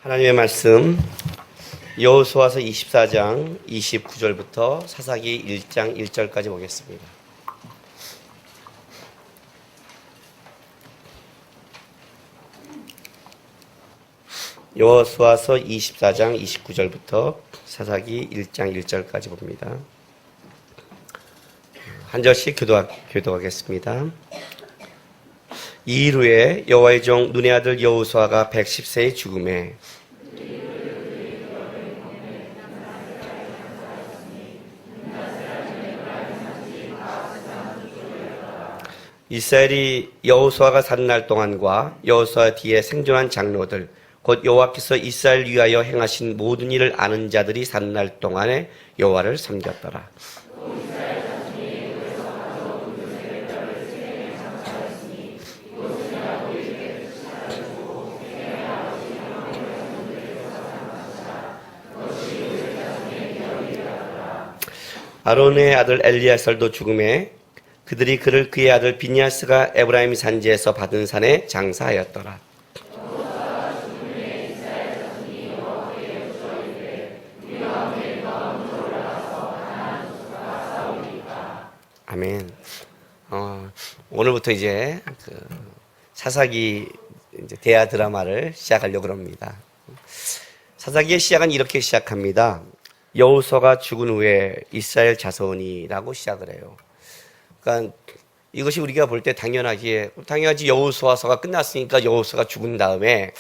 하나님의 말씀 여호수아서 24장 29절부터 사사기 1장 1절까지 보겠습니다. 여호수아서 24장 29절부터 사사기 1장 1절까지 봅니다. 한 절씩 교도하겠습니다. 이일 후에 여호와의 종 눈의 아들 여호수아가 110세에 죽음에 이스라엘이 여호수아가 사는 날 동안과 여호수아 뒤에 생존한 장로들 곧 여호와께서 이스라엘 위하여 행하신 모든 일을 아는 자들이 사는 날 동안에 여호와를 섬겼더라. 아론의 아들 엘리야살도 죽음에 그들이 그를 그의 아들 비니아스가 에브라임 산지에서 받은 산에 장사하였더라. 아멘. 오늘부터 이제 사사기 대하 드라마를 시작하려고 합니다. 사사기의 시작은 이렇게 시작합니다. 여호수아가 죽은 후에 이스라엘 자손이라고 시작을 해요. 그러니까 이것이 우리가 볼 때 당연하지 여호수아서가 끝났으니까 여호수아가 죽은 다음에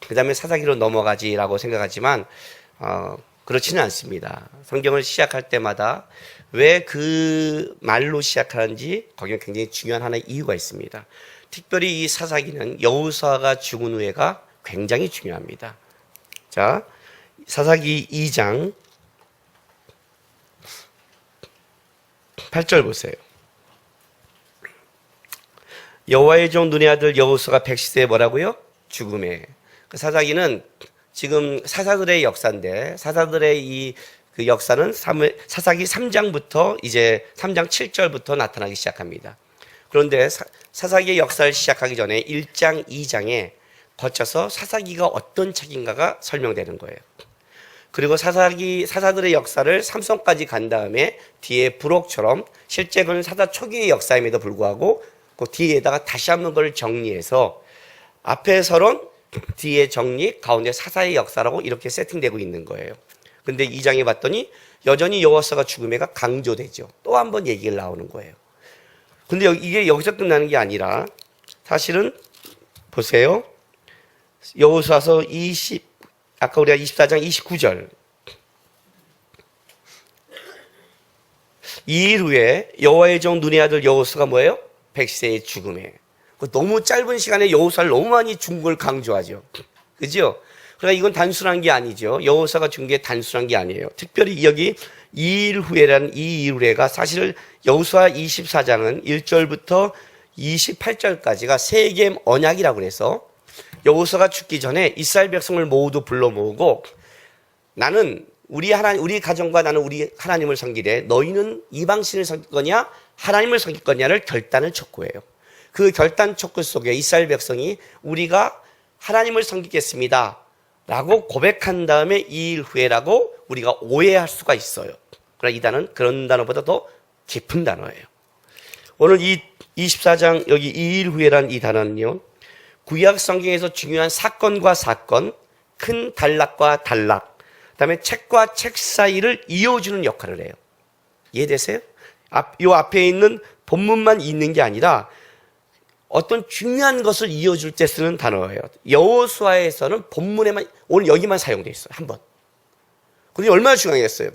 그 다음에 사사기로 넘어가지라고 생각하지만 그렇지는 않습니다. 성경을 시작할 때마다 왜 그 말로 시작하는지 거기에 굉장히 중요한 하나의 이유가 있습니다. 특별히 이 사사기는 여호수아가 죽은 후에가 굉장히 중요합니다. 자, 사사기 2장 8절 보세요. 여호와의 종 눈의 아들 여호수아가 110세에 뭐라고요? 죽음에. 그 사사기는 지금 사사들의 역사인데 사사들의 그 역사는 사사기 3장부터 이제 3장 7절부터 나타나기 시작합니다. 그런데 사사기의 역사를 시작하기 전에 1장, 2장에 거쳐서 사사기가 어떤 책인가가 설명되는 거예요. 그리고 사사들의 역사를 삼손까지 간 다음에 뒤에 부록처럼 실제 그는 사사 초기의 역사임에도 불구하고 그 뒤에다가 다시 한번 그걸 정리해서 앞에 서론, 뒤에 정리, 가운데 사사의 역사라고 이렇게 세팅되고 있는 거예요. 근데 2장에 봤더니 여전히 여호수아가 죽음에가 강조되죠. 또 한 번 얘기가 나오는 거예요. 근데 이게 여기서 끝나는 게 아니라 사실은 보세요. 여호수아서 아까 우리가 24장 29절. 이일 후에 여호와의 종 눈의 아들 여호수아가 뭐예요? 110세의 죽음에. 너무 짧은 시간에 여호수아를 너무 많이 죽은 걸 강조하죠. 그죠? 그러니까 이건 단순한 게 아니죠. 여호수아가 죽은 게 단순한 게 아니에요. 특별히 여기 이일 후에라는 이 이일 후에가 사실 여호수아 24장은 1절부터 28절까지가 세겜 언약이라고 해서 여호수아가 죽기 전에 이스라엘 백성을 모두 불러 모으고 나는 우리 가정과 나는 우리 하나님을 섬기되 너희는 이방신을 섬길 거냐 하나님을 섬길 거냐를 결단을 촉구해요. 그 결단 촉구 속에 이스라엘 백성이 우리가 하나님을 섬기겠습니다 라고 고백한 다음에 이일 후에라고 우리가 오해할 수가 있어요. 그러나 이 단어는 그런 단어보다 더 깊은 단어예요. 오늘 이 24장 여기 이일 후에라는 이 단어는요, 구약 성경에서 중요한 사건과 사건, 큰 단락과 단락, 그다음에 책과 책 사이를 이어주는 역할을 해요. 이해되세요? 요 앞에 있는 본문만 있는 게 아니라 어떤 중요한 것을 이어줄 때 쓰는 단어예요. 여호수아에서는 본문에만 오늘 여기만 사용되어 있어요. 한 번. 근데 얼마나 중요했어요.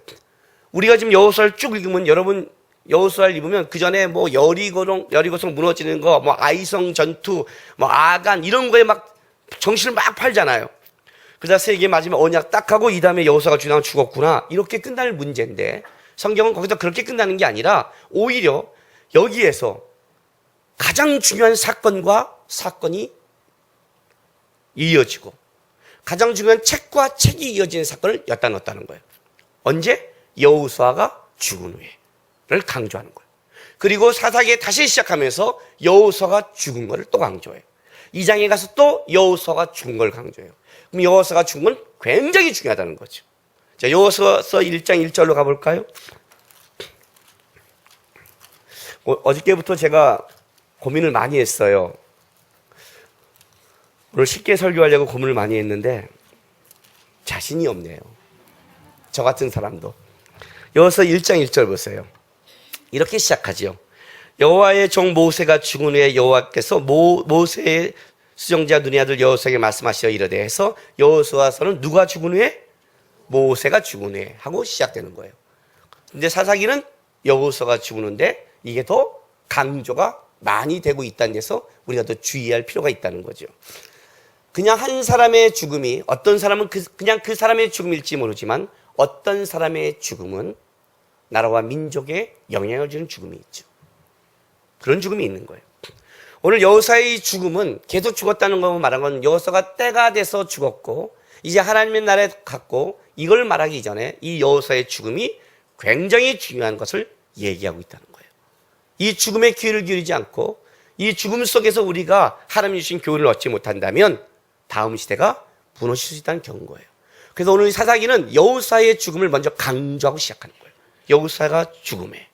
우리가 지금 여호수아를 쭉 읽으면 여러분 여호수아를 읽으면 그 전에 뭐 여리고성 무너지는 거, 뭐 아이성 전투, 뭐 아간 이런 거에 막 정신을 막 팔잖아요. 그러다 세계 마지막 언약 딱 하고 이 다음에 여호수아가 죽었구나 이렇게 끝날 문제인데 성경은 거기서 그렇게 끝나는 게 아니라 오히려 여기에서 가장 중요한 사건과 사건이 이어지고 가장 중요한 책과 책이 이어지는 사건을 엿다 넣었다는 거예요. 언제? 여호수아가 죽은 후에를 강조하는 거예요. 그리고 사사기에 다시 시작하면서 여호수아가 죽은 것을 또 강조해요. 2장에 가서 또 여호수아가 죽은 걸 강조해요. 그럼 여호수아가 죽은 건 굉장히 중요하다는 거죠. 자, 여호수아서 1장 1절로 가볼까요? 어저께부터 제가 고민을 많이 했어요. 오늘 쉽게 설교하려고 고민을 많이 했는데 자신이 없네요. 저 같은 사람도. 여호수아 1장 1절 보세요. 이렇게 시작하지요. 여호와의 종 모세가 죽은 후에 여호와께서 모세의 수정자 눈의 아들 여호수아에게 말씀하시어 이르되 해서 여호수아서는 누가 죽은 후에? 모세가 죽은 후에 하고 시작되는 거예요. 근데 사사기는 여호수아가 죽었는데 이게 더 강조가 많이 되고 있다는 데서 우리가 더 주의할 필요가 있다는 거죠. 그냥 한 사람의 죽음이 어떤 사람은 그냥 그 사람의 죽음일지 모르지만 어떤 사람의 죽음은 나라와 민족에 영향을 주는 죽음이 있죠. 그런 죽음이 있는 거예요. 오늘 여호수아의 죽음은 계속 죽었다는 거 말한 건 여호수아가 때가 돼서 죽었고 이제 하나님의 나라에 갔고 이걸 말하기 전에 이 여호수아의 죽음이 굉장히 중요한 것을 얘기하고 있다는 거예요. 이 죽음에 귀를 기울이지 않고 이 죽음 속에서 우리가 하나님이 주신 교훈을 얻지 못한다면 다음 시대가 무너질 수 있다는 경고예요. 그래서 오늘 사사기는 여호수아의 죽음을 먼저 강조하고 시작하는 거예요. 여호수아가 죽음에.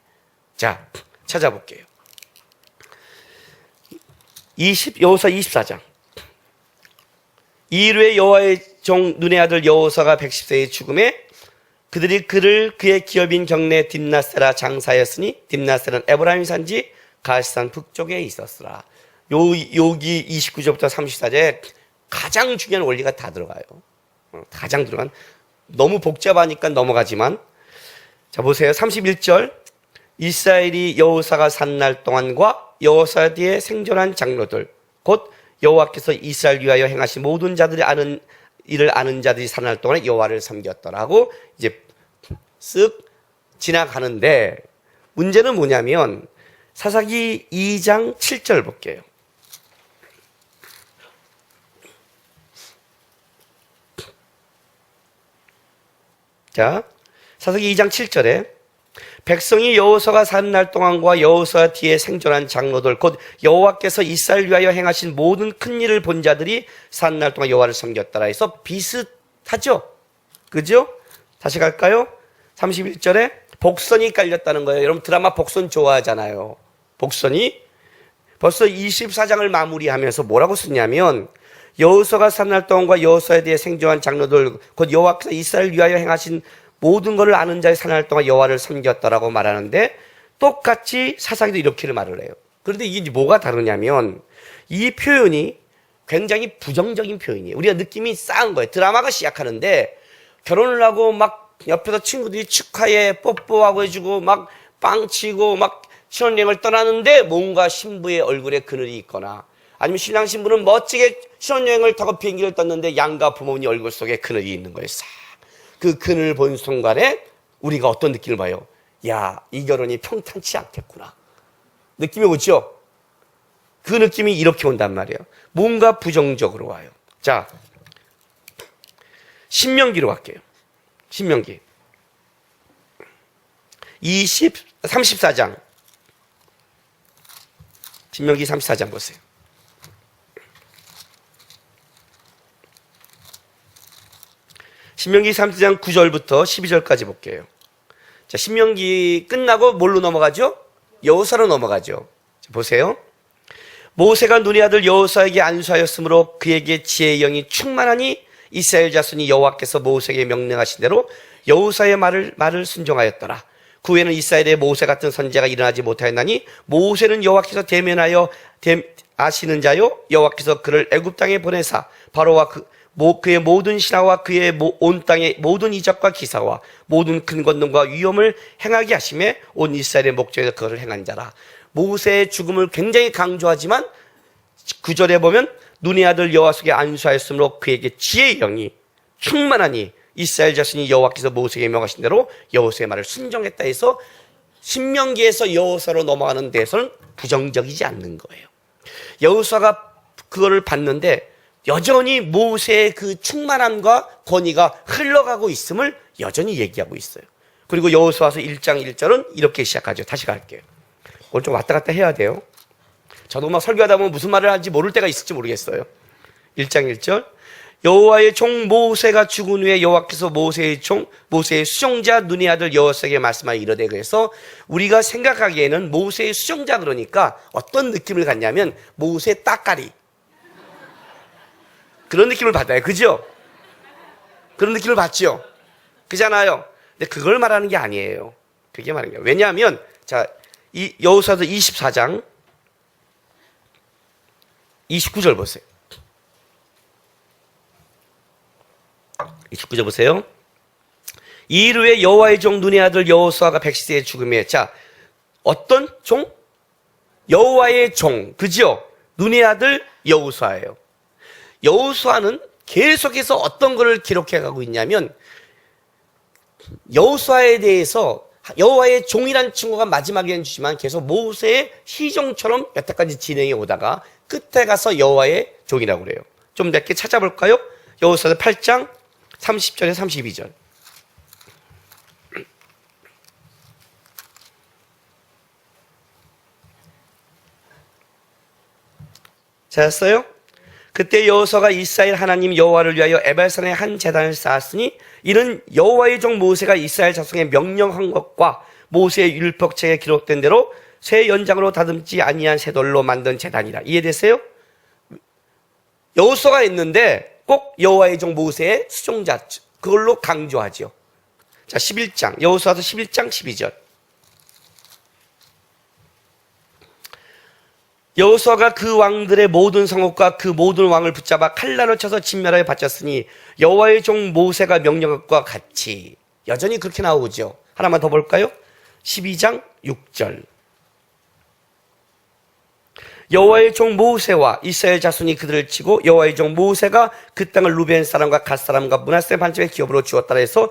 자, 찾아볼게요. 여호수아 24장. 이르에 여호와의 종 눈의 아들 여호수아가 110세의 죽음에 그들이 그의 기업인 경내 딥나세라 장사였으니 딥나세라는 에브라임 산지 가시산 북쪽에 있었으라. 여기 29절부터 34절에 가장 중요한 원리가 다 들어가요. 가장 들어간 너무 복잡하니까 넘어가지만 자 보세요. 31절 이스라엘이 여호사가 산 날 동안과 여호사 뒤에 생존한 장로들 곧 여호와께서 이스라엘 위하여 행하신 모든 자들이 아는 이를 아는 자들이 산 날 동안에 여호와를 섬겼더라고 이제 쓱 지나가는데 문제는 뭐냐면 사사기 2장 7절 볼게요. 자, 사사기 2장 7절에 백성이 여호수아가 산 날 동안과 여호수아 뒤에 생존한 장로들 곧 여호와께서 이스라엘 위하여 행하신 모든 큰 일을 본 자들이 산 날 동안 여호와를 섬겼더라 해서 비슷하죠? 그죠? 다시 갈까요? 31절에 복선이 깔렸다는 거예요. 여러분 드라마 복선 좋아하잖아요. 복선이 벌써 24장을 마무리하면서 뭐라고 쓰냐면 여호수아가 산 날 동안과 여호수아에 대해 생존한 장로들 곧 여호와께서 이스라엘 위하여 행하신 모든 것을 아는 자의 산 날 동안 여호와를 섬겼다라고 말하는데 똑같이 사사기도 이렇게 말을 해요. 그런데 이게 뭐가 다르냐면 이 표현이 굉장히 부정적인 표현이에요. 우리가 느낌이 싸한 거예요. 드라마가 시작하는데 결혼을 하고 막 옆에서 친구들이 축하해 뽀뽀하고 해주고 막 빵치고 막 신혼여행을 떠나는데 뭔가 신부의 얼굴에 그늘이 있거나 아니면 신랑 신부는 멋지게 신혼여행을 타고 비행기를 떴는데 양가 부모님 얼굴 속에 그늘이 있는 거예요. 싹. 그 그늘 본 순간에 우리가 어떤 느낌을 봐요? 야, 이 결혼이 평탄치 않겠구나. 느낌이 오죠? 그 느낌이 이렇게 온단 말이에요. 뭔가 부정적으로 와요. 자, 신명기로 갈게요. 신명기 34장 신명기 34장 보세요. 신명기 34장 9절부터 12절까지 볼게요. 자, 신명기 끝나고 뭘로 넘어가죠? 여호사로 넘어가죠. 자, 보세요. 모세가 눈의 아들 여호사에게 안수하였으므로 그에게 지혜의 영이 충만하니 이스라엘 자손이 여호와께서 모세에게 명령하신 대로 여호사의 말을 순종하였더라. 그 후에는 이스라엘에 모세 같은 선지자가 일어나지 못하였나니 모세는 여호와께서 대면하여 아시는 자요 여호와께서 그를 애굽 땅에 보내사 바로와 그의 모든 신하와 그의 온 땅의 모든 이적과 기사와 모든 큰 권능과 위엄을 행하게 하심에 온 이스라엘의 목전에서 그것을 행한 자라. 모세의 죽음을 굉장히 강조하지만 9절에 보면 눈의 아들 여호와에게 안수하였으므로 그에게 지혜의 영이 충만하니 이스라엘 자손이 여호와께서 모세에게 명하신 대로 여호수아의 말을 순종했다 해서 신명기에서 여호수아로 넘어가는 데서는 부정적이지 않는 거예요. 여호수아가 그거를 봤는데 여전히 모세의 그 충만함과 권위가 흘러가고 있음을 여전히 얘기하고 있어요. 그리고 여호수아서 1장 1절은 이렇게 시작하죠. 다시 갈게요. 오늘 좀 왔다 갔다 해야 돼요. 저도 막 설교하다 보면 무슨 말을 하는지 모를 때가 있을지 모르겠어요. 1장 1절. 여호와의 종 모세가 죽은 후에 여호와께서 모세의 수종자 눈의 아들 여호사에게 말씀하여 이르되, 그래서 우리가 생각하기에는 모세의 수종자 그러니까 어떤 느낌을 갖냐면 모세 따까리 그런 느낌을 받아요. 그죠? 그런 느낌을 받죠? 그잖아요. 근데 그걸 말하는 게 아니에요. 그게 말하는 거예요. 왜냐하면 자, 이 여호사서 24장 29절 보세요. 29절 보세요. 이일 후에 여호와의 종 눈의 아들 여호수아가 백시세의 죽음에, 자, 어떤 종? 여호와의 종, 그죠? 눈의 아들 여호수아예요. 여호수아는 계속해서 어떤 것을 기록해 가고 있냐면, 여호수아에 대해서 여호와의 종이라는 친구가 마지막에는 주지만 계속 모세의 시종처럼 여태까지 진행해 오다가 끝에 가서 여호와의 종이라고 그래요. 좀 몇 개 찾아볼까요? 여호수아서 8장 30절에 32절. 찾았어요? 그때 여호수아가 이스라엘 하나님 여호와를 위하여 에발산에 한 제단을 쌓았으니 이는 여호와의 종 모세가 이스라엘 자손에 명령한 것과 모세의 율법책에 기록된 대로 새 연장으로 다듬지 아니한 새 돌로 만든 제단이라. 이해되세요? 여호수아가 있는데 꼭 여호와의 종 모세의 수종자, 그걸로 강조하죠. 자, 11장 여호수아서 11장 12절. 여호수아가 그 왕들의 모든 성읍과 그 모든 왕을 붙잡아 칼날을 쳐서 진멸하여 바쳤으니 여호와의 종 모세가 명령한 것과 같이. 여전히 그렇게 나오죠. 하나만 더 볼까요? 12장 6절. 여호와의 종 모세와 이스라엘 자손이 그들을 치고 여호와의 종 모세가 그 땅을 루벤 사람과 갓 사람과 므낫세 반집의 기업으로 주었다라 해서,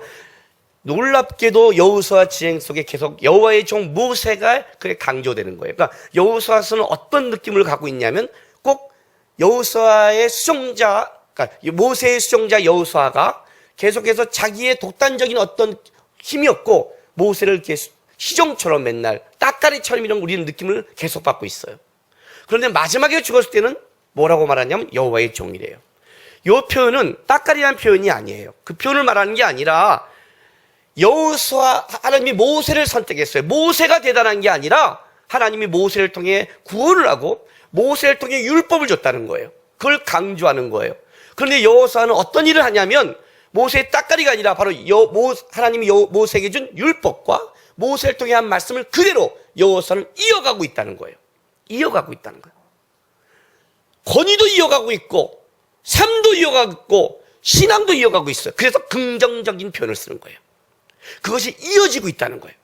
놀랍게도 여호수아 지행 속에 계속 여호와의 종 모세가 그게 강조되는 거예요. 그러니까 여호수아서는 어떤 느낌을 갖고 있냐면 꼭 여호수아의 수종자, 그러니까 모세의 수종자 여호수아가 계속해서 자기의 독단적인 어떤 힘이 없고 모세를 이렇게 시종처럼 맨날 따까리처럼 이런 우리는 느낌을 계속 받고 있어요. 그런데 마지막에 죽었을 때는 뭐라고 말하냐면 여호와의 종이래요. 이 표현은 따까리라는 표현이 아니에요. 그 표현을 말하는 게 아니라 여호수아, 하나님이 모세를 선택했어요. 모세가 대단한 게 아니라 하나님이 모세를 통해 구원을 하고 모세를 통해 율법을 줬다는 거예요. 그걸 강조하는 거예요. 그런데 여호수아는 어떤 일을 하냐면 모세의 따까리가 아니라 바로 하나님이 모세에게 준 율법과 모세를 통해 한 말씀을 그대로 여호수아는 이어가고 있다는 거예요. 이어가고 있다는 거예요. 권위도 이어가고 있고 삶도 이어가고 있고 신앙도 이어가고 있어요. 그래서 긍정적인 표현을 쓰는 거예요. 그것이 이어지고 있다는 거예요.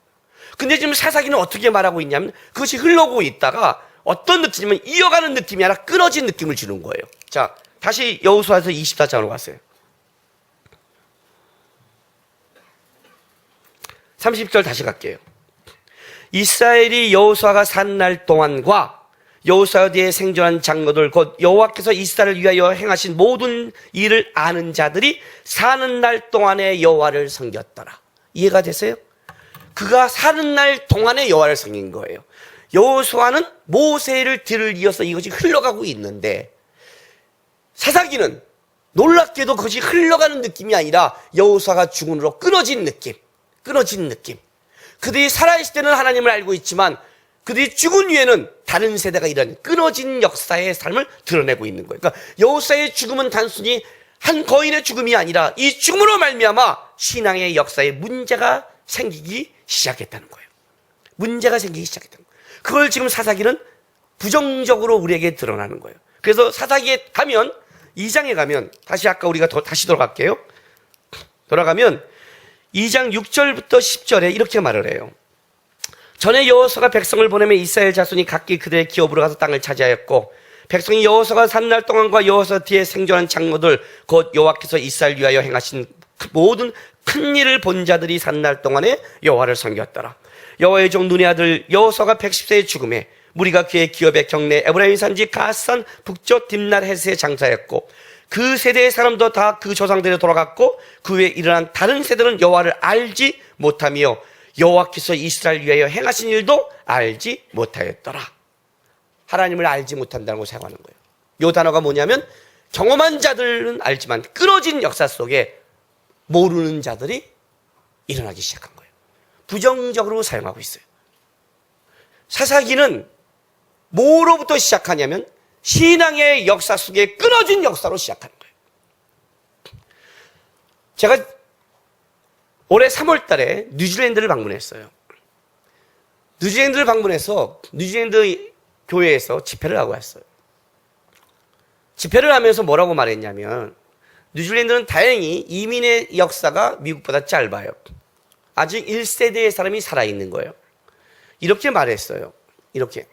근데 지금 사사기는 어떻게 말하고 있냐면 그것이 흘러오고 있다가 어떤 느낌이면 이어가는 느낌이 아니라 끊어진 느낌을 주는 거예요. 자, 다시 여호수아서 24장으로 갔어요. 30절 다시 갈게요. 이스라엘이 여호수아가 산 날 동안과 여호수아 뒤에 생존한 장로들 곧 여호와께서 이스라엘을 위하여 행하신 모든 일을 아는 자들이 사는 날 동안에 여호와를 섬겼더라. 이해가 되세요? 그가 사는 날 동안에 여호와를 섬긴 거예요. 여호수아는 모세를 뒤를 이어서 이것이 흘러가고 있는데 사사기는 놀랍게도 그것이 흘러가는 느낌이 아니라 여호수아가 죽은 후로 끊어진 느낌. 그들이 살아있을 때는 하나님을 알고 있지만 그들이 죽은 후에는 다른 세대가 이런 끊어진 역사의 삶을 드러내고 있는 거예요. 그러니까 여호수아의 죽음은 단순히 한 거인의 죽음이 아니라 이 죽음으로 말미암아 신앙의 역사에 문제가 생기기 시작했다는 거예요. 문제가 생기기 시작했다는 거예요. 그걸 지금 사사기는 부정적으로 우리에게 드러나는 거예요. 그래서 사사기에 가면 2장에 가면 다시 아까 우리가 다시 돌아갈게요. 돌아가면 2장 6절부터 10절에 이렇게 말을 해요. 전에 여호수아가 백성을 보내며 이스라엘 자손이 각기 그들의 기업으로 가서 땅을 차지하였고 백성이 여호수아가 산 날 동안과 여호수아 뒤에 생존한 장로들 곧 여호와께서 이스라엘 위하여 행하신 모든 큰 일을 본 자들이 산 날 동안에 여호와를 섬겼더라. 여호와의 종 눈의 아들 여호수아가 110세에 죽음에 무리가 그의 기업의 경내 에브라임 산지 가산 북쪽 딥날 헤스에 장사했고 그 세대의 사람도 다 그 조상들에 돌아갔고 그 후에 일어난 다른 세대는 여호와를 알지 못하며 여호와께서 이스라엘 위하여 행하신 일도 알지 못하였더라. 하나님을 알지 못한다는 걸 사용하는 거예요. 이 단어가 뭐냐면 경험한 자들은 알지만 끊어진 역사 속에 모르는 자들이 일어나기 시작한 거예요. 부정적으로 사용하고 있어요. 사사기는 뭐로부터 시작하냐면 신앙의 역사 속에 끊어진 역사로 시작하는 거예요. 제가 올해 3월 달에 뉴질랜드를 방문했어요. 뉴질랜드를 방문해서 뉴질랜드 교회에서 집회를 하고 왔어요. 집회를 하면서 뭐라고 말했냐면 뉴질랜드는 다행히 이민의 역사가 미국보다 짧아요. 아직 1세대의 사람이 살아있는 거예요. 이렇게 말했어요. 이렇게.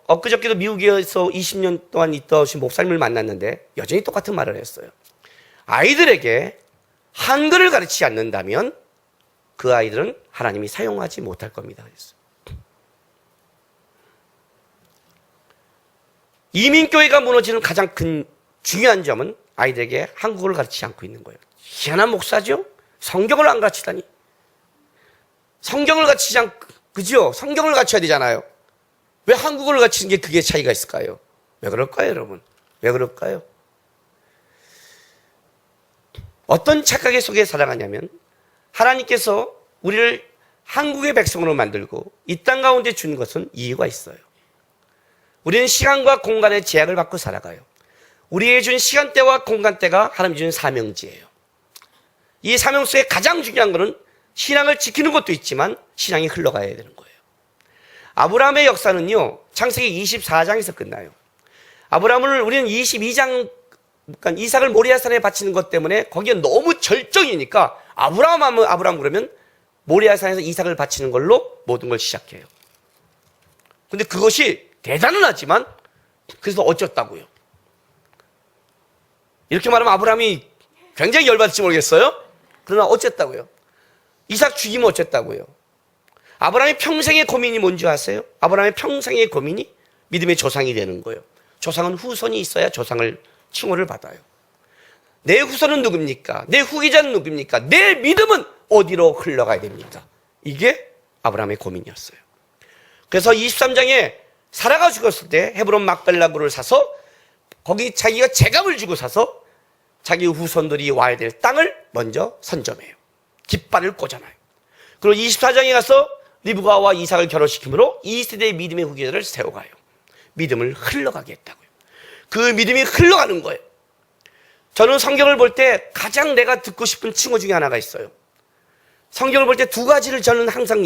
엊그저께도 미국에서 20년 동안 있다 오신 목사님을 만났는데 여전히 똑같은 말을 했어요. 아이들에게 한글을 가르치지 않는다면 그 아이들은 하나님이 사용하지 못할 겁니다. 그랬어요. 이민교회가 무너지는 가장 큰 중요한 점은 아이들에게 한국어를 가르치지 않고 있는 거예요. 희한한 목사죠? 성경을 안 가르치다니. 성경을 가르치지 않고, 그죠? 성경을 가르쳐야 되잖아요. 왜 한국어를 가르치는 게 그게 차이가 있을까요? 왜 그럴까요, 여러분? 왜 그럴까요? 어떤 착각의 속에 살아가냐면 하나님께서 우리를 한국의 백성으로 만들고 이 땅 가운데 준 것은 이유가 있어요. 우리는 시간과 공간의 제약을 받고 살아가요. 우리에게 준 시간대와 공간대가 하나님이 준 사명지예요. 이 사명 속에 가장 중요한 것은 신앙을 지키는 것도 있지만 신앙이 흘러가야 되는 거예요. 아브라함의 역사는요, 창세기 24장에서 끝나요. 아브라함을 우리는 22장, 그러니까 이삭을 모리아산에 바치는 것 때문에 거기에 너무 절정이니까 아브라함 하면 아브라함 그러면 모리아산에서 이삭을 바치는 걸로 모든 걸 시작해요. 근데 그것이 대단은 하지만 그래서 어쩌다고요? 이렇게 말하면 아브라함이 굉장히 열받을지 모르겠어요? 그러나 어쨌다고요? 이삭 죽이면 어쨌다고요? 아브라함의 평생의 고민이 뭔지 아세요? 아브라함의 평생의 고민이 믿음의 조상이 되는 거예요. 조상은 후손이 있어야 조상을 칭호를 받아요. 내 후손은 누굽니까? 내 후계자는 누굽니까? 내 믿음은 어디로 흘러가야 됩니까? 이게 아브라함의 고민이었어요. 그래서 23장에 사라가 죽었을 때 헤브론 막벨라굴을 사서 거기 자기가 제값을 주고 사서 자기 후손들이 와야 될 땅을 먼저 선점해요. 깃발을 꽂아놔요. 그리고 24장에 가서 리브가와 이삭을 결혼시키므로 2세대의 믿음의 후계자를 세워가요. 믿음을 흘러가게 했다고요. 그 믿음이 흘러가는 거예요. 저는 성경을 볼 때 가장 내가 듣고 싶은 칭호 중에 하나가 있어요. 성경을 볼 때 두 가지를 저는 항상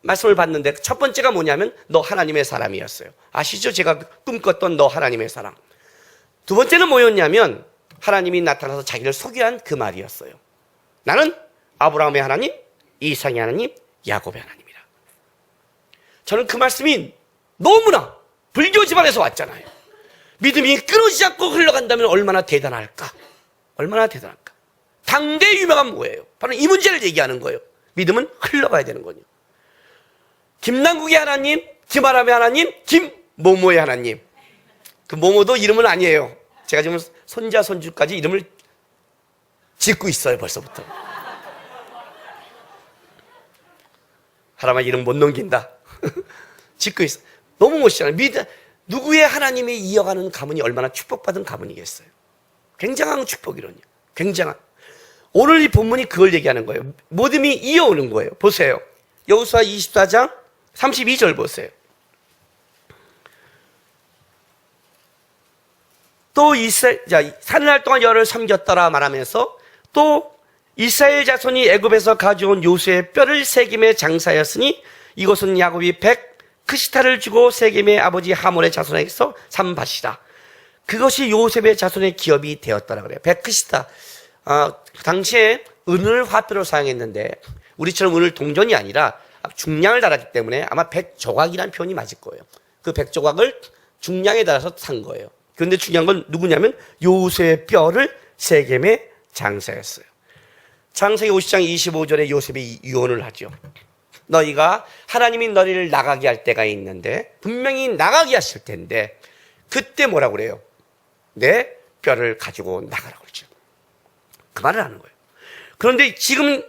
말씀을 받는데 첫 번째가 뭐냐면 너 하나님의 사람이었어요. 아시죠? 제가 꿈꿨던 너 하나님의 사람. 두 번째는 뭐였냐면 하나님이 나타나서 자기를 소개한 그 말이었어요. 나는 아브라함의 하나님, 이삭의 하나님, 야곱의 하나님이라. 저는 그 말씀이 너무나 불교 집안에서 왔잖아요. 믿음이 끊어지지 않고 흘러간다면 얼마나 대단할까? 얼마나 대단할까? 당대 유명한 뭐예요? 바로 이 문제를 얘기하는 거예요. 믿음은 흘러가야 되는 거죠. 김남국의 하나님, 김아람의 하나님, 김모모의 하나님. 그 모모도 이름은 아니에요. 제가 지금 손자, 손주까지 이름을 짓고 있어요, 벌써부터. 하나만 이름 못 넘긴다. 짓고 있어. 너무 멋있잖아요. 누구의 하나님이 이어가는 가문이 얼마나 축복받은 가문이겠어요. 굉장한 축복이론요. 굉장한. 오늘 이 본문이 그걸 얘기하는 거예요. 믿음이 이어오는 거예요. 보세요. 여호수아 24장 32절 보세요. 또 사느날 동안 여를 섬겼더라 말하면서 또 이스라엘 자손이 애굽에서 가져온 요셉의 뼈를 세겜에 장사하였으니 이것은 야곱이 크시타를 주고 세겜의 아버지 하몰의 자손에게서 산 밭이라. 그것이 요셉의 자손의 기업이 되었더라 그래요. 크시타. 당시에 은을 화폐로 사용했는데 우리처럼 은을 동전이 아니라 중량을 달았기 때문에 아마 100조각이라는 표현이 맞을 거예요. 그 100조각을 중량에 달아서 산 거예요. 그런데 중요한 건 누구냐면 요셉의 뼈를 세겜에 장사했어요. 창세기 50장 25절에 요셉이 유언을 하죠. 너희가 하나님이 너희를 나가게 할 때가 있는데 분명히 나가게 하실 텐데 그때 뭐라고 그래요? 내 뼈를 가지고 나가라고 그러죠. 그 말을 하는 거예요. 그런데 지금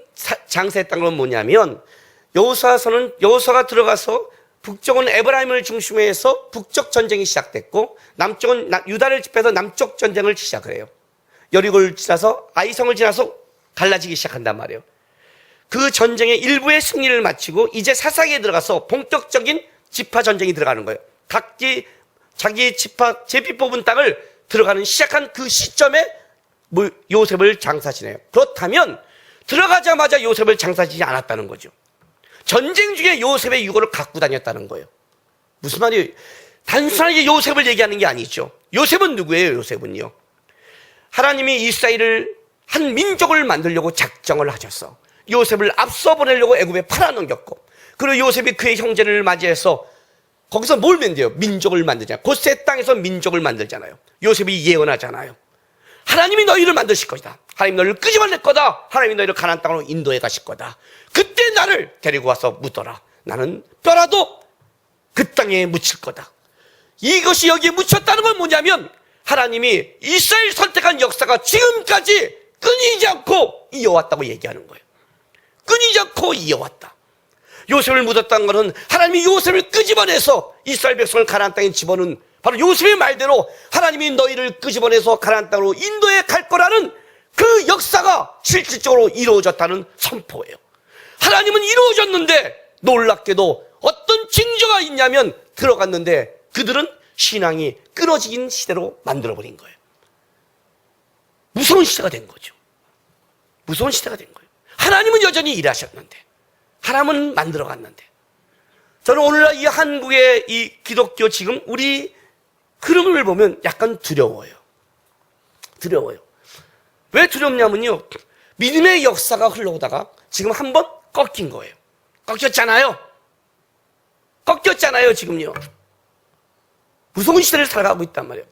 장사했다는 건 뭐냐면 여호수아서는 여호수아가 들어가서 북쪽은 에브라임을 중심으로 해서 북쪽 전쟁이 시작됐고 남쪽은 유다를 집해서 남쪽 전쟁을 시작을 해요. 여리고를 지나서 아이성을 지나서 갈라지기 시작한단 말이에요. 그 전쟁의 일부의 승리를 마치고 이제 사사기에 들어가서 본격적인 지파 전쟁이 들어가는 거예요. 각기 자기 지파 제비 뽑은 땅을 들어가는 시작한 그 시점에 요셉을 장사지내요. 그렇다면 들어가자마자 요셉을 장사지지 않았다는 거죠. 전쟁 중에 요셉의 유고를 갖고 다녔다는 거예요. 무슨 말이에요? 단순하게 요셉을 얘기하는 게 아니죠. 요셉은 누구예요? 요셉은요, 하나님이 이스라엘을 한 민족을 만들려고 작정을 하셨어. 요셉을 앞서 보내려고 애굽에 팔아넘겼고, 그리고 요셉이 그의 형제를 맞이해서 거기서 뭘 만들어요? 민족을 만들잖아요. 고세 땅에서 민족을 만들잖아요. 요셉이 예언하잖아요. 하나님이 너희를 만드실 것이다. 하나님이 너희를 끄집어낼 거다. 하나님이 너희를 가나안 땅으로 인도해 가실 거다. 그때 나를 데리고 와서 묻어라. 나는 뼈라도 그 땅에 묻힐 거다. 이것이 여기에 묻혔다는 건 뭐냐면 하나님이 이스라엘 선택한 역사가 지금까지 끊이지 않고 이어왔다고 얘기하는 거예요. 끊이지 않고 이어왔다. 요셉을 묻었다는 것은 하나님이 요셉을 끄집어내서 이스라엘 백성을 가나안 땅에 집어넣은, 바로 요셉의 말대로 하나님이 너희를 끄집어내서 가나안 땅으로 인도해 갈 거라는 그 역사가 실질적으로 이루어졌다는 선포예요. 하나님은 이루어졌는데 놀랍게도 어떤 징조가 있냐면 들어갔는데 그들은 신앙이 끊어진 시대로 만들어버린 거예요. 무서운 시대가 된 거죠. 무서운 시대가 된 거예요. 하나님은 여전히 일하셨는데, 하나님은 만들어갔는데, 저는 오늘날 이 한국의 이 기독교 지금 우리 흐름을 보면 약간 두려워요. 두려워요. 왜 두렵냐면요, 믿음의 역사가 흘러오다가 지금 한번 꺾인 거예요. 꺾였잖아요. 꺾였잖아요, 지금요. 무서운 시대를 살아가고 있단 말이에요.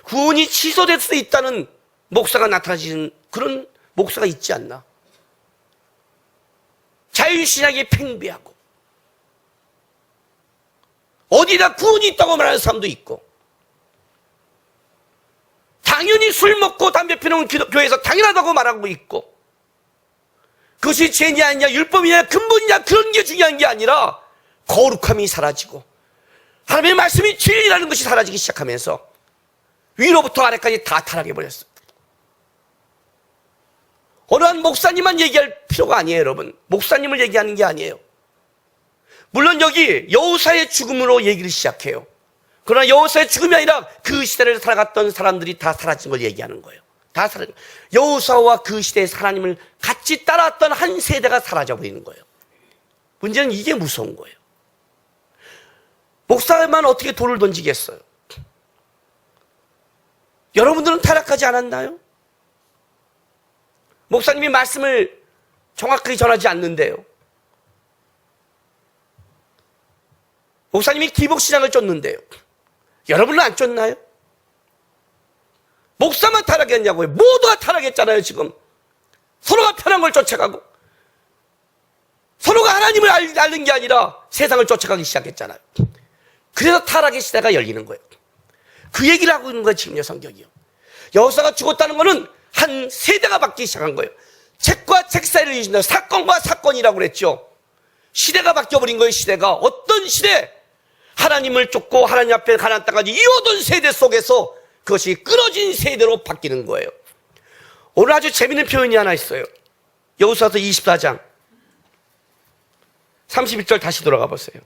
구원이 취소될 수 있다는 목사가 나타나시는 그런 목사가 있지 않나. 자유신학이 팽배하고 어디다 구원이 있다고 말하는 사람도 있고, 당연히 술 먹고 담배 피우는 교회에서 당연하다고 말하고 있고, 그것이 죄냐 아니냐 율법이냐 근본이냐 그런 게 중요한 게 아니라 거룩함이 사라지고 하나님의 말씀이 진리라는 것이 사라지기 시작하면서 위로부터 아래까지 다 타락해버렸어요. 어느 한 목사님만 얘기할 필요가 아니에요, 여러분. 목사님을 얘기하는 게 아니에요. 물론 여기 여호사의 죽음으로 얘기를 시작해요. 그러나 여호사의 죽음이 아니라 그 시대를 살아갔던 사람들이 다 사라진 걸 얘기하는 거예요. 다 사라진 거예요. 여호사와 그 시대의 하나님을 같이 따라왔던 한 세대가 사라져버리는 거예요. 문제는 이게 무서운 거예요. 목사만 어떻게 돌을 던지겠어요? 여러분들은 타락하지 않았나요? 목사님이 말씀을 정확하게 전하지 않는데요. 목사님이 기복신앙을 쫓는데요. 여러분은 안 쫓나요? 목사만 타락했냐고요. 모두가 타락했잖아요, 지금. 서로가 편한 걸 쫓아가고 서로가 하나님을 앓는 게 아니라 세상을 쫓아가기 시작했잖아요. 그래서 타락의 시대가 열리는 거예요. 그 얘기를 하고 있는 거예요, 지금 성경이요. 여호사가 죽었다는 것은 한 세대가 바뀌기 시작한 거예요. 책과 책 사이를 이어진다. 사건과 사건이라고 그랬죠. 시대가 바뀌어버린 거예요, 시대가. 어떤 시대? 하나님을 쫓고 하나님 앞에 가나안 땅까지 이어던 세대 속에서 그것이 끊어진 세대로 바뀌는 거예요. 오늘 아주 재밌는 표현이 하나 있어요. 여호수아서 24장 31절 다시 돌아가 보세요.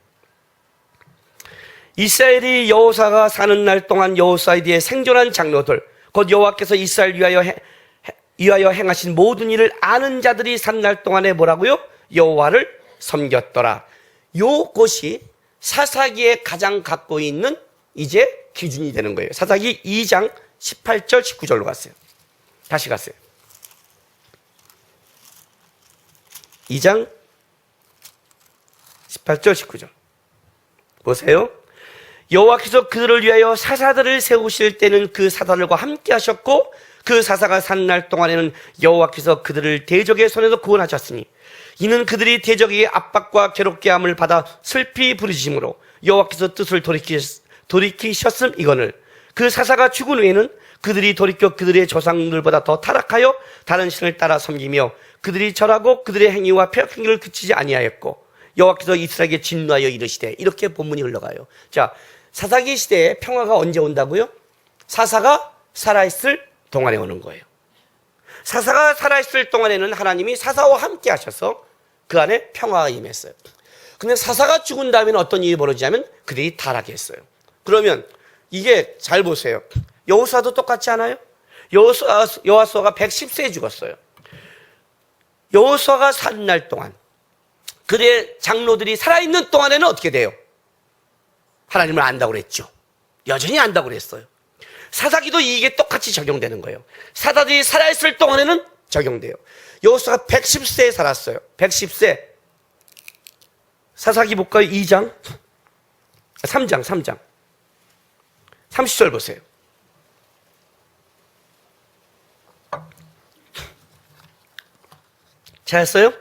이스라엘이 여호사가 사는 날 동안 여호사에 대해 생존한 장로들, 곧 여호와께서 이스라엘 위하여 행하신 모든 일을 아는 자들이 산 날 동안에 뭐라고요? 여호와를 섬겼더라. 요것이 사사기에 가장 갖고 있는 이제 기준이 되는 거예요. 사사기 2장 18절 19절로 갔어요. 다시 갔어요. 2장 18절 19절 보세요. 여호와께서 그들을 위하여 사사들을 세우실 때는 그 사사들과 함께 하셨고 그 사사가 산 날 동안에는 여호와께서 그들을 대적의 손에서 구원하셨으니 이는 그들이 대적에게 압박과 괴롭게 함을 받아 슬피 부르짖음으로 여호와께서 뜻을 돌이키셨음 이거늘. 그 사사가 죽은 후에는 그들이 돌이켜 그들의 조상들보다 더 타락하여 다른 신을 따라 섬기며 그들이 절하고 그들의 행위와 폐역행위를 그치지 아니하였고 여호와께서 이스라엘에게 진노하여 이르시되, 이렇게 본문이 흘러가요. 자, 사사기 시대에 평화가 언제 온다고요? 사사가 살아있을 동안에 오는 거예요. 사사가 살아있을 동안에는 하나님이 사사와 함께 하셔서 그 안에 평화가 임했어요. 근데 사사가 죽은 다음에는 어떤 일이 벌어지냐면 그들이 타락했어요. 그러면 이게 잘 보세요. 여호수아도 똑같지 않아요? 여호수아가 110세에 죽었어요. 여호수아가 사는 날 동안 그들의 장로들이 살아있는 동안에는 어떻게 돼요? 하나님을 안다고 그랬죠. 여전히 안다고 그랬어요. 사사기도 이게 똑같이 적용되는 거예요. 사사들이 살아있을 동안에는 적용돼요. 여호수아가 110세에 살았어요. 110세. 사사기 볼까요? 2장 3장 30절 보세요. 잘했어요?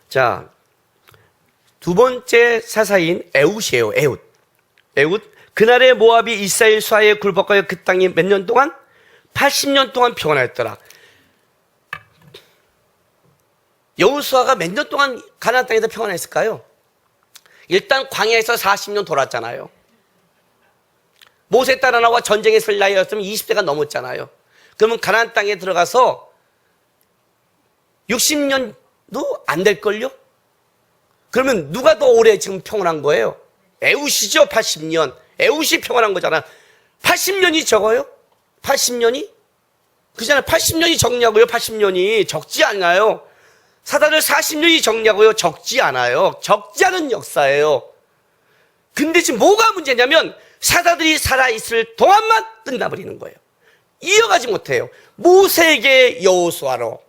자, 두 번째 사사인 에훗이에요. 에훗. 그날의 모압이 이스라엘 수하에 굴복하여 그 땅이 몇 년 동안? 80년 동안 평안하였더라. 여호수아가 몇 년 동안 가나안 땅에서 평안했을까요? 일단 광야에서 40년 돌았잖아요. 모세 따라 나와 전쟁에 쓸 나이였으면 20세가 넘었잖아요. 그러면 가나안 땅에 들어가서 60년도 안 될걸요? 그러면 누가 더 오래 지금 평안한 거예요? 에훗이죠. 80년. 에훗이 평안한 거잖아. 80년이 적어요? 80년이? 그잖아요. 80년이 적냐고요? 80년이 적지 않아요. 사사들 40년이 적냐고요? 적지 않아요. 적지 않은 역사예요. 근데 지금 뭐가 문제냐면 사사들이 살아있을 동안만 끝나버리는 거예요. 이어가지 못해요. 모세에게 여호수아로,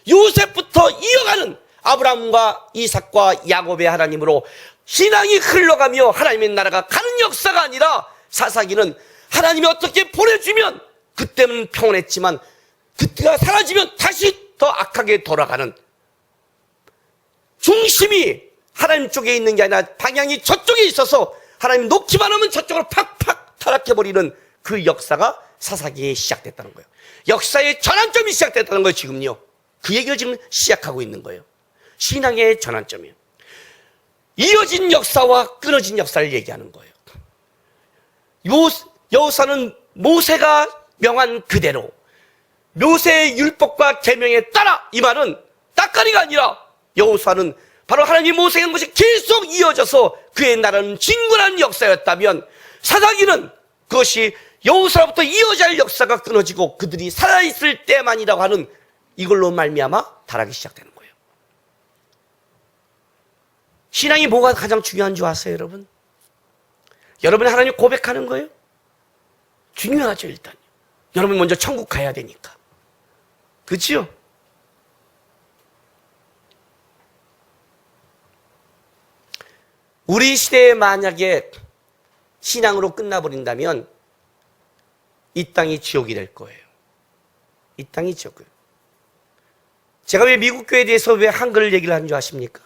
요셉부터 이어가는 아브라함과 이삭과 야곱의 하나님으로 신앙이 흘러가며 하나님의 나라가 가는 역사가 아니라, 사사기는 하나님이 어떻게 보내주면 그때는 평온했지만 그때가 사라지면 다시 더 악하게 돌아가는, 중심이 하나님 쪽에 있는 게 아니라 방향이 저쪽에 있어서 하나님 놓기만 하면 저쪽으로 팍팍 타락해버리는 그 역사가 사사기에 시작됐다는 거예요. 역사의 전환점이 시작됐다는 거예요. 지금요. 그 얘기를 지금 시작하고 있는 거예요. 신앙의 전환점이에요. 이어진 역사와 끊어진 역사를 얘기하는 거예요. 여호수아는 모세가 명한 그대로 모세의 율법과 계명에 따라, 이 말은 따까리가 아니라 여호수아는 바로 하나님이 모세에 한 것이 계속 이어져서 그의 나라는 진군한 역사였다면, 사사기는 그것이 여호수아로부터 이어져야 할 역사가 끊어지고 그들이 살아있을 때만이라고 하는, 이걸로 말미암아 타락이 시작되는 거예요. 신앙이 뭐가 가장 중요한 줄 아세요, 여러분? 여러분이 하나님 고백하는 거예요? 중요하죠. 일단 여러분 먼저 천국 가야 되니까. 그렇죠? 우리 시대에 만약에 신앙으로 끝나버린다면 이 땅이 지옥이 될 거예요. 이 땅이 지옥이에요. 제가 왜 미국 교회에 대해서 왜 한글 얘기를 하는 줄 아십니까?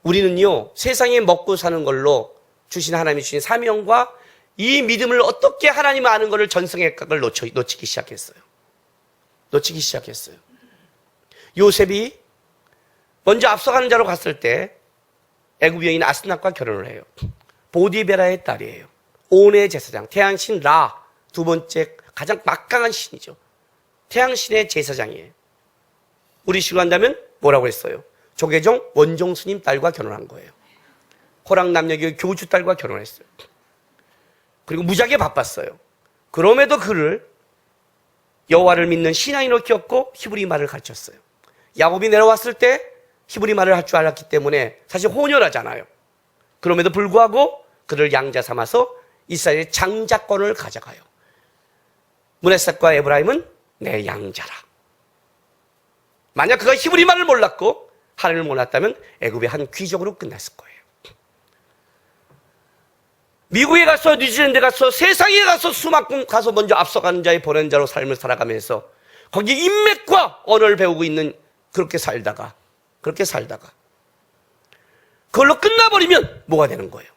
우리는요, 세상에 먹고 사는 걸로 주신, 하나님이 주신 사명과 이 믿음을 어떻게 하나님 아는 것을 전성의 각을 놓치기 시작했어요. 요셉이 먼저 앞서가는 자로 갔을 때 애굽 여인 아스낫과 결혼을 해요. 보디베라의 딸이에요. 온의 제사장, 태양신 라, 두 번째 가장 막강한 신이죠. 태양신의 제사장이에요. 우리 식으로 한다면 뭐라고 했어요? 조계종 원종 스님 딸과 결혼한 거예요. 호랑남녀교회 교주 딸과 결혼했어요. 그리고 무지하게 바빴어요. 그럼에도 그를 여호와를 믿는 신앙인으로 키웠고 히브리 말을 가르쳤어요. 야곱이 내려왔을 때 히브리 말을 할 줄 알았기 때문에 사실 혼혈하잖아요. 그럼에도 불구하고 그를 양자 삼아서 이스라엘의 장자권을 가져가요. 문에삭과 에브라임은 내 양자라. 만약 그가 히브리 말을 몰랐고 하나님을 몰랐다면 애굽의 한 귀족으로 끝났을 거예요. 미국에 가서, 뉴질랜드에 가서, 세상에 가서 수만큼 가서 먼저 앞서가는 자의 보낸 자로 삶을 살아가면서 거기 인맥과 언어를 배우고 있는, 그렇게 살다가 그걸로 끝나버리면 뭐가 되는 거예요?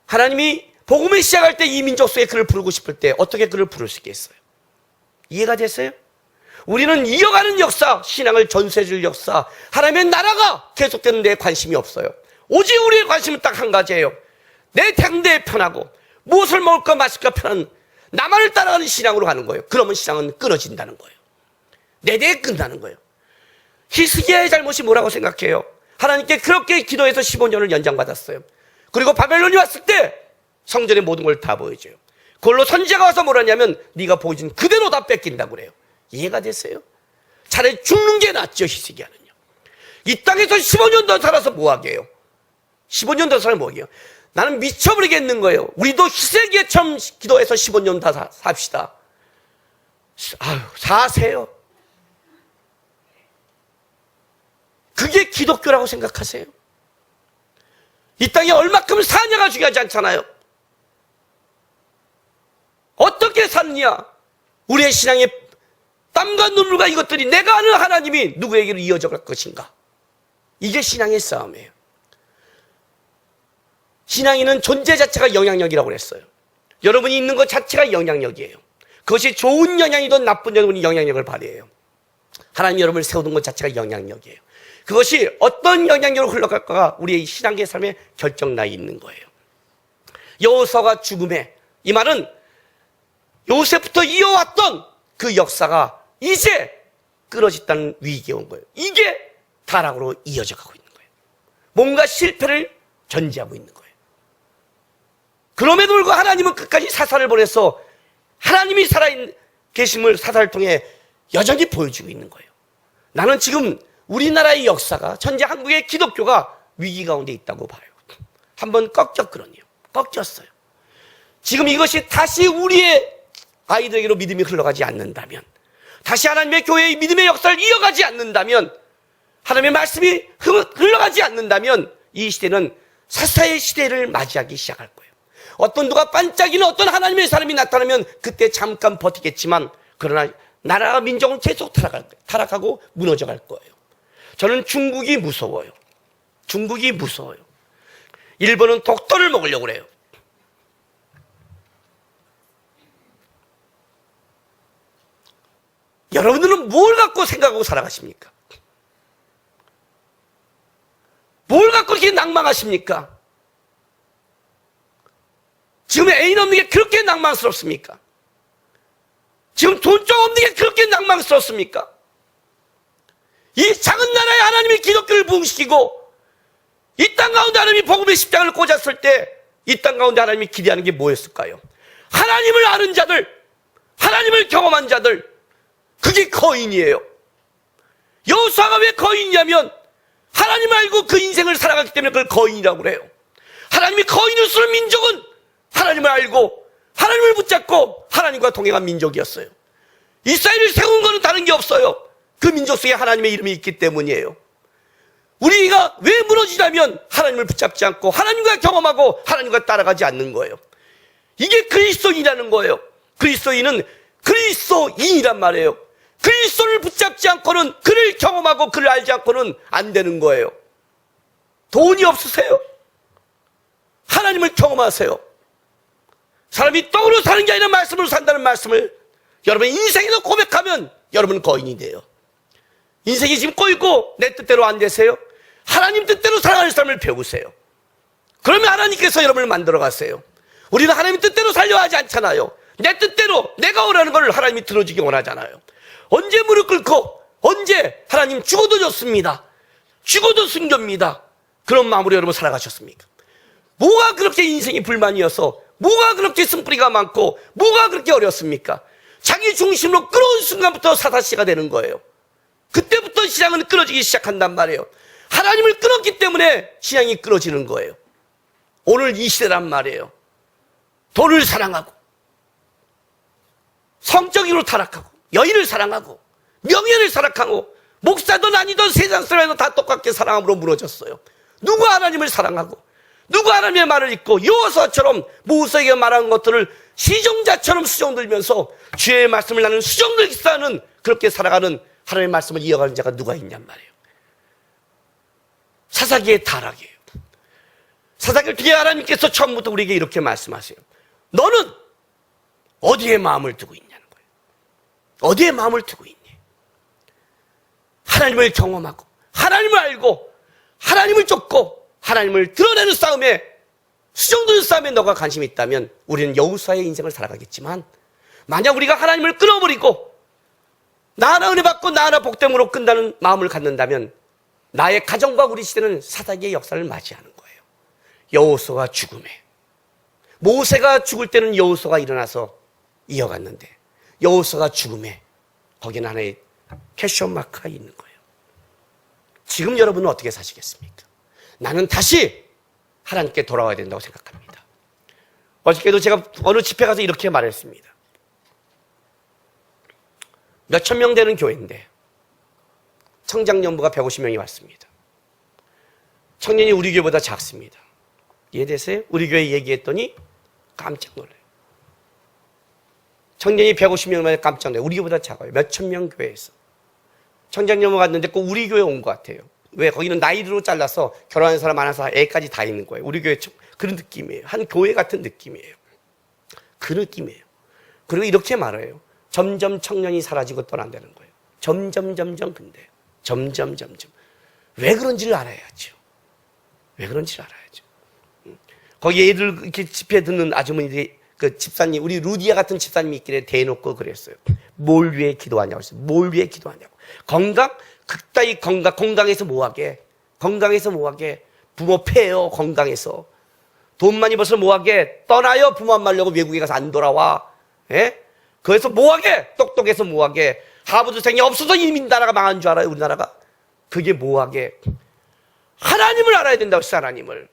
하나님이 복음을 시작할 때 이 민족 속에 그를 부르고 싶을 때 어떻게 그를 부를 수 있겠어요? 이해가 됐어요? 우리는 이어가는 역사, 신앙을 전수해줄 역사, 하나님의 나라가 계속되는 데 관심이 없어요. 오직 우리의 관심은 딱 한 가지예요. 내 당대에 편하고 무엇을 먹을까 마실까 편한 나만을 따라가는 신앙으로 가는 거예요. 그러면 신앙은 끊어진다는 거예요. 내 대에 끝나는 거예요. 히스기야의 잘못이 뭐라고 생각해요? 하나님께 그렇게 기도해서 15년을 연장받았어요. 그리고 바벨론이 왔을 때 성전의 모든 걸 다 보여줘요. 그걸로 선지자가 와서 뭐라냐면 네가 보여준 그대로 다 뺏긴다고 그래요. 이해가 됐어요? 차라리 죽는 게 낫죠. 히스기야는요. 이 땅에서 15년 더 살아서 뭐하게 해요? 15년 더 살아서 뭐하게 해요? 나는 미쳐버리겠는 거예요. 우리도 히스기야처럼 기도해서 15년 더 삽시다. 아유, 사세요. 그게 기독교라고 생각하세요? 이 땅에 얼마큼 사냐가 중요하지 않잖아요. 어떻게 샀냐? 우리의 신앙의 땀과 눈물과 이것들이 내가 아는 하나님이 누구에게로 이어져 갈 것인가? 이게 신앙의 싸움이에요. 신앙인은 존재 자체가 영향력이라고 그랬어요. 여러분이 있는 것 자체가 영향력이에요. 그것이 좋은 영향이든 나쁜 영향력을 발휘해요. 하나님 여러분을 세우는 것 자체가 영향력이에요. 그것이 어떤 영향력으로 흘러갈까가 우리의 신앙의 삶에 결정나 있는 거예요. 여호수아가 죽음에, 이 말은 요셉부터 이어왔던 그 역사가 이제 끊어졌다는 위기에 온 거예요. 이게 타락으로 이어져 가고 있는 거예요. 뭔가 실패를 전제하고 있는 거예요. 그럼에도 불구하고 하나님은 끝까지 사사를 보내서 하나님이 살아계심을 사사를 통해 여전히 보여주고 있는 거예요. 나는 지금 우리나라의 역사가, 현재 한국의 기독교가 위기 가운데 있다고 봐요. 한번 꺾였거든요. 꺾였어요. 지금 이것이 다시 우리의 아이들에게로 믿음이 흘러가지 않는다면, 다시 하나님의 교회의 믿음의 역사를 이어가지 않는다면, 하나님의 말씀이 흘러가지 않는다면 이 시대는 사사의 시대를 맞이하기 시작할 거예요. 어떤 누가 반짝이는 어떤 하나님의 사람이 나타나면 그때 잠깐 버티겠지만, 그러나 나라와 민족은 계속 타락하고 무너져 갈 거예요. 저는 중국이 무서워요. 중국이 무서워요. 일본은 독도를 먹으려고 그래요. 여러분들은 뭘 갖고 생각하고 살아가십니까? 뭘 갖고 이렇게 낭망하십니까? 지금 애인 없는 게 그렇게 낭만스럽습니까? 지금 돈 좀 없는 게 그렇게 낭만스럽습니까? 이 작은 나라에 하나님이 기독교를 부흥시키고 이 땅 가운데 하나님이 복음의 십장을 꽂았을 때 이 땅 가운데 하나님이 기대하는 게 뭐였을까요? 하나님을 아는 자들, 하나님을 경험한 자들, 그게 거인이에요. 여호수아가 왜 거인이냐면 하나님을 알고 그 인생을 살아갔기 때문에 그걸 거인이라고 그래요. 하나님이 거인을 쓰는 민족은 하나님을 알고 하나님을 붙잡고 하나님과 동행한 민족이었어요. 이스라엘을 세운 거는 다른 게 없어요. 그 민족 속에 하나님의 이름이 있기 때문이에요. 우리가 왜 무너지냐면 하나님을 붙잡지 않고 하나님과 경험하고 하나님과 따라가지 않는 거예요. 이게 그리스도인이라는 거예요. 그리스도인은 그리스도인이란 말이에요. 그리스도를 붙잡지 않고는, 그를 경험하고 그를 알지 않고는 안 되는 거예요. 돈이 없으세요? 하나님을 경험하세요. 사람이 떡으로 사는 게 아니라 말씀으로 산다는 말씀을 여러분 인생에서 고백하면 여러분은 거인이 돼요. 인생이 지금 꼬이고 내 뜻대로 안 되세요? 하나님 뜻대로 살아가는 삶을 배우세요. 그러면 하나님께서 여러분을 만들어 가세요. 우리는 하나님 뜻대로 살려 하지 않잖아요. 내 뜻대로 내가 원하는 걸 하나님이 들어주기 원하잖아요. 언제 무릎 꿇고, 언제 하나님 죽어도 좋습니다, 죽어도 순교입니다, 그런 마음으로 여러분 살아가셨습니까? 뭐가 그렇게 인생이 불만이어서, 뭐가 그렇게 쓴뿌리가 많고, 뭐가 그렇게 어렵습니까? 자기 중심으로 끌어온 순간부터 사사시가 되는 거예요. 그때부터 신앙은 끊어지기 시작한단 말이에요. 하나님을 끊었기 때문에 신앙이 끊어지는 거예요. 오늘 이 시대란 말이에요. 돈을 사랑하고 성적으로 타락하고 여인을 사랑하고 명예를 사랑하고 목사든 아니든 세상 사람에도 다 똑같게 사랑함으로 무너졌어요. 누가 하나님을 사랑하고 누가 하나님의 말을 읽고 여호수아처럼 모세에게 말한 것들을 시종자처럼 수종들면서 주의 말씀을 나는 수종들 기사하는, 그렇게 살아가는 하나님의 말씀을 이어가는 자가 누가 있냔 말이에요. 사사기의 타락이에요. 사사기를 통해 하나님께서 처음부터 우리에게 이렇게 말씀하세요. 너는 어디에 마음을 두고 있냐는 거예요. 어디에 마음을 두고 있니? 하나님을 경험하고 하나님을 알고 하나님을 쫓고 하나님을 드러내는 싸움에, 수정되는 싸움에 너가 관심이 있다면 우리는 여호수아의 인생을 살아가겠지만, 만약 우리가 하나님을 끊어버리고 나 하나 은혜 받고 나 하나 복됨으로 끝나는 마음을 갖는다면 나의 가정과 우리 시대는 사사기의 역사를 맞이하는 거예요. 여호수아가 죽음에, 모세가 죽을 때는 여호수아가 일어나서 이어갔는데 여호수아가 죽음에 거기는 하나의 퀘스천 마크가 있는 거예요. 지금 여러분은 어떻게 사시겠습니까? 나는 다시 하나님께 돌아와야 된다고 생각합니다. 어저께도 제가 어느 집회 가서 이렇게 말했습니다. 몇천 명 되는 교회인데 청장년부가 150명이 왔습니다. 청년이 우리 교회보다 작습니다. 이해되세요? 우리 교회 얘기했더니 깜짝 놀라요. 청년이 150명만 깜짝 놀라요. 우리 교회보다 작아요. 몇천 명 교회에서. 청장년부 갔는데 꼭 우리 교회 온 것 같아요. 왜? 거기는 나이로 잘라서 결혼하는 사람 많아서 애까지 다 있는 거예요. 우리 교회 그런 느낌이에요. 한 교회 같은 느낌이에요. 그 느낌이에요. 그리고 이렇게 말해요. 점점 청년이 사라지고 떠난다는 거예요. 점점 근데 점점 왜 그런지를 알아야죠. 왜 그런지를 알아야죠. 거기 애들 이렇게 집회 듣는 아주머니들이, 그 집사님, 우리 루디아 같은 집사님이 있길래 대놓고 그랬어요. 뭘 위해 기도하냐고 했어요. 뭘 위해 기도하냐고. 건강? 극다이 건강해서 뭐하게? 건강해서 뭐하게? 부모 패요, 건강해서. 돈 많이 벌어서 뭐하게? 떠나요, 부모 안 말려고 외국에 가서 안 돌아와. 예? 그래서 뭐하게? 똑똑해서 뭐하게? 하버드생이 없어서 이민 나라가 망한 줄 알아요, 우리나라가? 그게 뭐하게? 하나님을 알아야 된다고 했어요, 하나님을.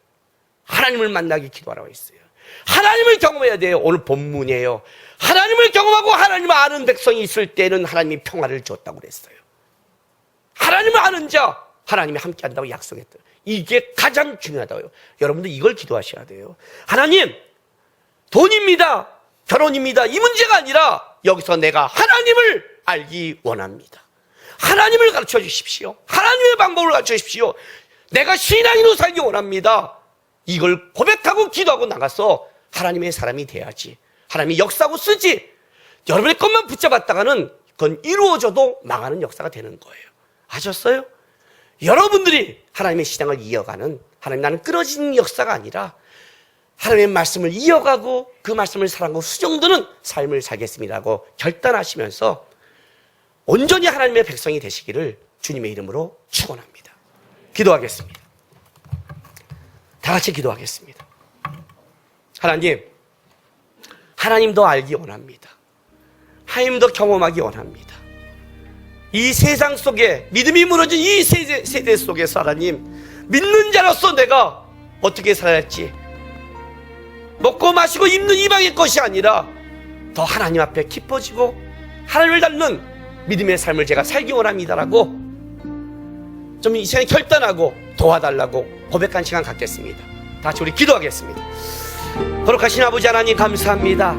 하나님을 만나기 기도하라고 했어요. 하나님을 경험해야 돼요. 오늘 본문이에요. 하나님을 경험하고 하나님을 아는 백성이 있을 때는 하나님이 평화를 줬다고 그랬어요. 하나님을 아는 자, 하나님이 함께 한다고 약속했어요. 이게 가장 중요하다고요. 여러분들 이걸 기도하셔야 돼요. 하나님, 돈입니다, 결혼입니다, 이 문제가 아니라 여기서 내가 하나님을 알기 원합니다. 하나님을 가르쳐 주십시오. 하나님의 방법을 가르쳐 주십시오. 내가 신앙인으로 살기 원합니다. 이걸 고백하고 기도하고 나가서 하나님의 사람이 돼야지. 하나님이 역사하고 쓰지. 여러분의 것만 붙잡았다가는 그건 이루어져도 망하는 역사가 되는 거예요. 아셨어요? 여러분들이 하나님의 신앙을 이어가는, 하나님 나는 끊어지는 역사가 아니라 하나님의 말씀을 이어가고 그 말씀을 사랑하고 수종드는 삶을 살겠습니다라고 결단하시면서 온전히 하나님의 백성이 되시기를 주님의 이름으로 축원합니다. 기도하겠습니다. 다 같이 기도하겠습니다. 하나님, 하나님도 알기 원합니다. 하나님도 경험하기 원합니다. 이 세상 속에 믿음이 무너진 이 세대 속에서 하나님, 믿는 자로서 내가 어떻게 살아야 할지, 먹고 마시고 입는 이방의 것이 아니라 더 하나님 앞에 깊어지고 하나님을 닮는 믿음의 삶을 제가 살기 원합니다라고 좀 이 시간에 결단하고 도와달라고 고백한 시간 갖겠습니다. 다 같이 우리 기도하겠습니다. 거룩하신 아버지 하나님 감사합니다.